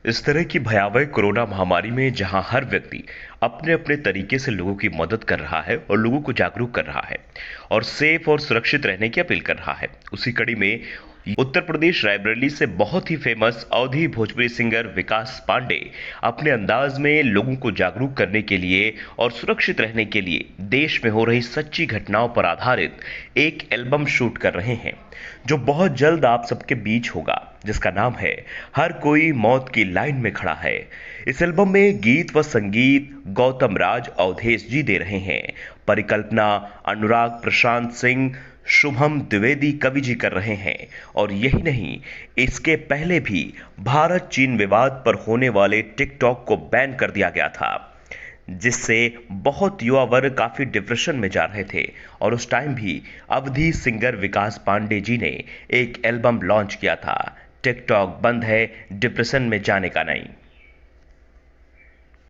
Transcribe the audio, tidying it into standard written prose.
इस तरह की भयावह कोरोना महामारी में जहां हर व्यक्ति अपने अपने तरीके से लोगों की मदद कर रहा है और लोगों को जागरूक कर रहा है और सेफ और सुरक्षित रहने की अपील कर रहा है, उसी कड़ी में उत्तर प्रदेश रायबरेली से बहुत ही फेमस अवधी भोजपुरी सिंगर विकास पांडे अपने अंदाज में लोगों को जागरूक करने के लिए और सुरक्षित रहने के लिए देश में हो रही सच्ची घटनाओं पर आधारित एक एल्बम शूट कर रहे हैं, जो बहुत जल्द आप सबके बीच होगा, जिसका नाम है हर कोई मौत की लाइन में खड़ा है। इस एल्बम में गीत व संगीत गौतम राज अवधेश जी दे रहे हैं, परिकल्पना अनुराग प्रशांत सिंह शुभम द्विवेदी कवि जी कर रहे हैं। और यही नहीं, इसके पहले भी भारत चीन विवाद पर होने वाले टिकटॉक को बैन कर दिया गया था, जिससे बहुत युवा वर्ग काफी डिप्रेशन में जा रहे थे। और उस टाइम भी अवधी सिंगर विकास पांडे जी ने एक एल्बम लॉन्च किया था, टिकटॉक बंद है, डिप्रेशन में जाने का नहीं।